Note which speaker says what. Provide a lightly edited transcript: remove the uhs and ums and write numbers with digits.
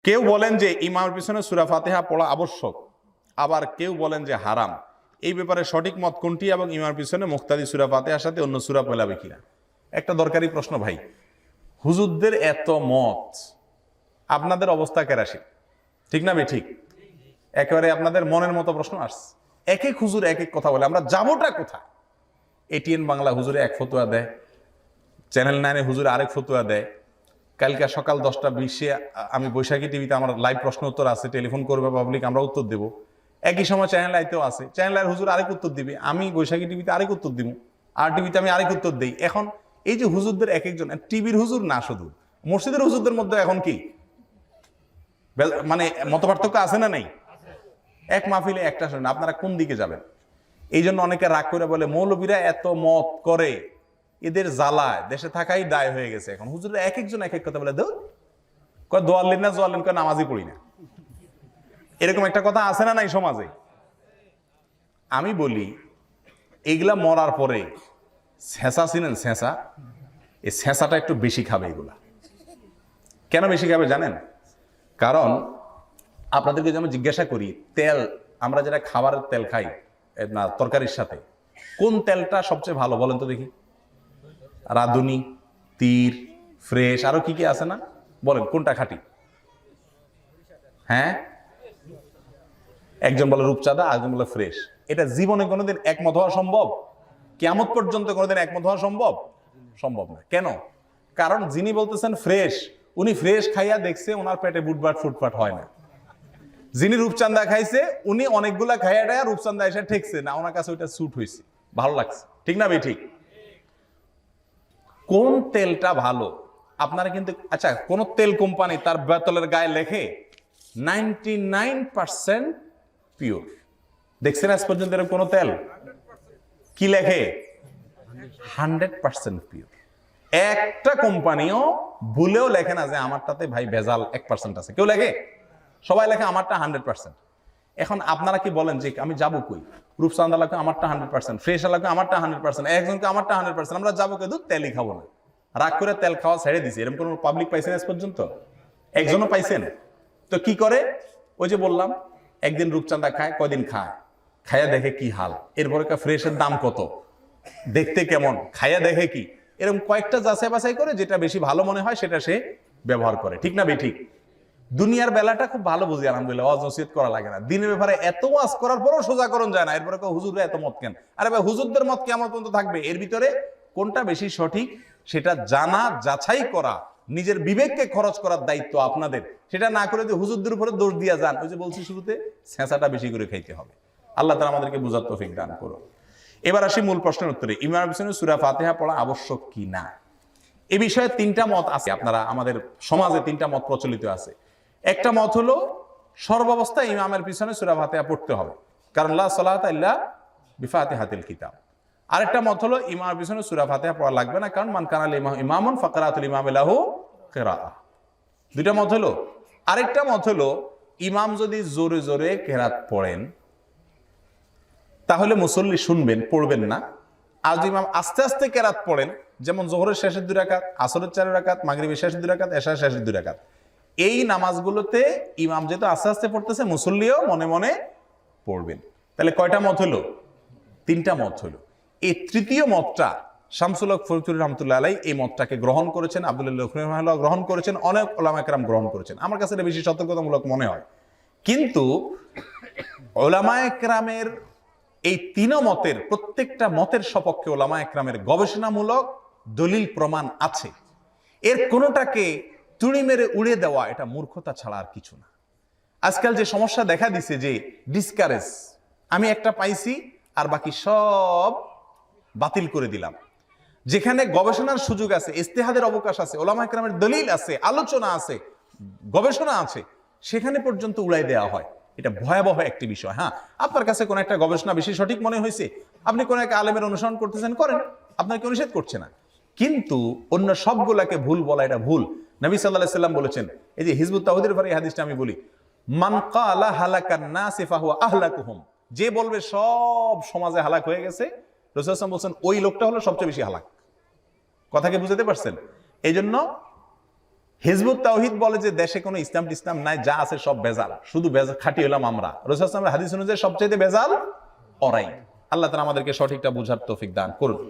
Speaker 1: কেউ বলেন যে ইমামের পিছনে সূরা ফাতিহা পড়া আবশ্যক, আবার কেউ বলেন যে হারাম। এই ব্যাপারে সঠিক মত কোনটি এবং ইমামের পিছনে মুক্তাদি সূরা ফাতিহার সাথে অন্য সূরা পড়াবে কিনা? একটা দরকারি প্রশ্ন ভাই। হুজুরদের এত মত, আপনাদের অবস্থা কেরাসি, ঠিক না? ঠিক একেবারে আপনাদের মনের মতো প্রশ্ন আসছে। এক এক হুজুর এক এক কথা বলে, আমরা যাবোটা কোথায়? এটিএন বাংলা হুজুরে এক ফতুয়া দেয়, চ্যানেল 9 হুজুরে আরেক ফতুয়া দেয়। কালকে সকাল 10:20 আমি বৈশাখী টিভিতে আমার লাইভ প্রশ্ন উত্তর আছে, টেলিফোন করবে পাবলিক, আমরা উত্তর দেব। একই সময় চ্যানেল আইতেও আছে, চ্যানেল আয়ের হুজুর আরেক উত্তর দিবে, আমি বৈশাখী টিভিতে আরেক উত্তর দিব, আর টিভিতে আমি আরেক উত্তর দিই। এখন এই যে হুজুরদের এক একজন, টিভির হুজুর না, শুধু মসজিদের হুজুরদের মধ্যে এখন কি মানে মত পার্থক্য আছে না নাই? এক মাহফিলে একটা শোনেন, আপনারা কোন দিকে যাবেন? এই জন্য অনেকে রাগ করে বলে মৌলবীরা এত মত করে, এদের জ্বালায় দেশে থাকাই দায় হয়ে গেছে। এখন হুজুররা এক একজন এক এক কথা বলে, দোয়াল্লেন না জোয়াল্লেন, কয় নামাজই পড়ি না। এরকম একটা কথা আছে না নাই সমাজে? আমি বলি এগুলা মরার পরে ছেঁচা ছিলেন, ছেঁচা, এই ছেঁচাটা একটু বেশি খাবে এগুলা। কেন বেশি খাবে জানেন? কারণ আপনাদেরকে যেমন জিজ্ঞাসা করি, তেল আমরা যেটা খাবারের তেল খাই না তরকারির সাথে, কোন তেলটা সবচেয়ে ভালো বলেন তো দেখি? রাঁধুনি, তীর, ফ্রেশ, আরো কি কি আছে না, বলেন কোনটা খাঁটি? হ্যাঁ, একজন বলে রূপচাঁদা, আরেকজন বলে ফ্রেশ। এটা জীবনে কোনোদিন একমত হওয়া সম্ভব? কিয়ামত পর্যন্ত কোনোদিন একমত হওয়া সম্ভব? সম্ভব না। কেন? কারণ যিনি বলতেছেন ফ্রেশ, উনি ফ্রেশ খাইয়া দেখছে ওনার পেটে বুটবাট ফুটপাট হয় না। যিনি রূপচাঁদা খাইছে উনি অনেকগুলা খাইয়া টাইয়া রূপচাঁদা এসে ঠেকছে না, ওনার কাছে ওইটা স্যুট হয়েছে, ভালো লাগছে, ঠিক না ভাই? ঠিক। কোন তেলটা ভালো আপনারা কিন্তু, আচ্ছা কোন তেল কোম্পানি তার বোতলের গায়ে লেখে 99% পিওর? দেখছেন আজ পর্যন্ত এরকম কোন তেল? কি লেখে? 100% পিওর। একটা কোম্পানিও ভুলেও লেখে না যে আমারটাতে ভাই ভেজাল 1% আছে, কেউ লেখে? সবাই লেখে আমারটা 100%। এখন আপনারা কি বলেন যে আমি যাবো কই? রূপচাঁদা লাগবে আমারটা 100%, ফ্রেশ লাগবে আমারটা 100%, একজনকে আমারটা 100%, আমরা যাবো কে? দুধ তেলই খাবো না। রাগ করে তেল খাওয়া ছেড়ে দিছে। এরকম কোন পাবলিক পাইছেন আজ পর্যন্ত? একজনও পাইছেন? তো কি করে? ওই যে বললাম, একদিন রূপচাঁদা খায়, কয়দিন খায়, খায়া দেখে কি হাল, এরপরে ফ্রেশের দাম কত, দেখতে কেমন, খায়া দেখে কি, এরকম কয়েকটা যাচাই বাছাই করে যেটা বেশি ভালো মনে হয় সেটা সে ব্যবহার করে, ঠিক না ঠিক? দুনিয়ার বেলাটা খুব ভালো বুঝি আলহামদুলিল্লাহ, ওয়াজ নসিহত করা লাগে না। দিনের ব্যাপারে এত ওয়াজ করার পরও সোজাকরণ যায় না, এরপরে হুজুররা এত মত কেন? আরে ভাই হুজুরদের মত কিয়ামত পর্যন্ত থাকবে, এর ভিতরে কোনটা বেশি সঠিক সেটা জানা, যাচাই করা, নিজের বিবেককে খরচ করার দায়িত্ব আপনাদের। সেটা না করে যে হুজুরদের উপরে দোষ দিয়া যান, ওই যে বলছি শুরুতে, ছেঁচাটা বেশি করে খাইতে হবে। আল্লাহ তাআলা আমাদেরকে বুঝার তৌফিক দান করুন। এবার আসি মূল প্রশ্নের উত্তরে, ইমামের পিছনে সূরা ফাতিহা পড়া আবশ্যক কি না? এ বিষয়ে তিনটা মত আছে। আপনারা আমাদের সমাজে তিনটা মত প্রচলিত আছে। একটা মত হলো সর্বাবস্থায় ইমামের পিছনে সূরা ফাতিহা পড়তে হবে, কারণ লা সালাতা ইল্লা বিফাতিহাতিল কিতাব। আরেকটা মত হলো ইমামের পিছনে সূরা ফাতিহা পড়া লাগবে না, কারণ মান কানা ইমামুন ফাকরাতুল ইমামি লাহু কিরাআহ। দুইটা মত হলো। আরেকটা মত হলো ইমাম যদি জোরে জোরে কেরাত পড়েন তাহলে মুসল্লি শুনবেন, পড়বেন না। আর যদি ইমাম আস্তে আস্তে কেরাত পড়েন, যেমন যোহরের শেষের 2 রাকাত, আসরের 4 রাকাত, মাগরিবের শেষের 2 রাকাত, এশার শেষের 2 রাকাত, এই নামাজগুলোতে ইমাম যেহেতু আস্তে আস্তে পড়তেছে, মুসল্লিও মনে মনে পড়বেন। তাহলে কয়টা মত হলো? তিনটা মত হলো। এই তৃতীয় মতটা শামসুল হক ফরিদপুর রহমাতুল্লাহ আলাইহি এই মতটাকে গ্রহণ করেছেন, আব্দুল্লাহ রাহিমাহুল্লাহ গ্রহণ করেছেন, অনেক উলামা কেরাম গ্রহণ করেছেন। আমার কাছে এটা বেশি সতর্কতামূলক মনে হয়। কিন্তু উলামা কেরামের এই তিন মতের প্রত্যেকটা মতের সপক্ষে উলামা কেরামের গবেষণামূলক দলিল প্রমাণ আছে। এর কোনোটাকে তুড়ি মেরে উড়ে দেওয়া এটা মূর্খতা ছাড়া আর কিছু না। আজকাল যে সমস্যা দেখা দিছে যে ডিসকারেজ, আমি একটা পাইছি আর বাকি সব বাতিল করে দিলাম। যেখানে গবেষণার সুযোগ আছে, ইজতিহাদের অবকাশ আছে, উলামা কেরামের দলিল আছে, আলোচনা আছে, গবেষণা আছে, সেখানে পর্যন্ত উড়াই দেওয়া হয়। এটা ভয়াবহ একটি বিষয়। হ্যাঁ, আপনার কাছে কোন একটা গবেষণা বেশি সঠিক মনে হয়েছে, আপনি কোন এক আলেমের অনুসরণ করতেছেন, করেন, আপনাকে নিষেধ করছে না। কিন্তু অন্য সবগুলাকে ভুল বলা এটা ভুল। নবী সাল্লাল্লাহু আলাইহি সাল্লাম বলেছেন, এই যে হিজবুত তাওহীদের পরে এই হাদিসটা আমি বলি, মান ক্বালা হালাকান নাস ফাহুয়া আহলাকুহুম, যে বলবে সব সমাজে হালাক হয়ে গেছে, রাসূল সাল্লাল্লাহু আলাইহি ওয়াসাল্লাম বলেন ওই লোকটা হলো সবচেয়ে বেশি হালাক। কথাকে বুঝতে পারছেন? এই জন্য হিজবুত তাওহীদ বলে যে দেশে কোনো ইসলাম টিসলাম নাই, যা আছে সব বেজাল, শুধু বেজাল খাঁটি হলাম আমরা। রাসূল সাল্লাল্লাহু আলাইহি ওয়াসাল্লামের হাদিস অনুযায়ী সবচেয়ে বেজাল ওরাই। আল্লাহ তাআলা আমাদেরকে সঠিকটা বুঝার তৌফিক দান করুন।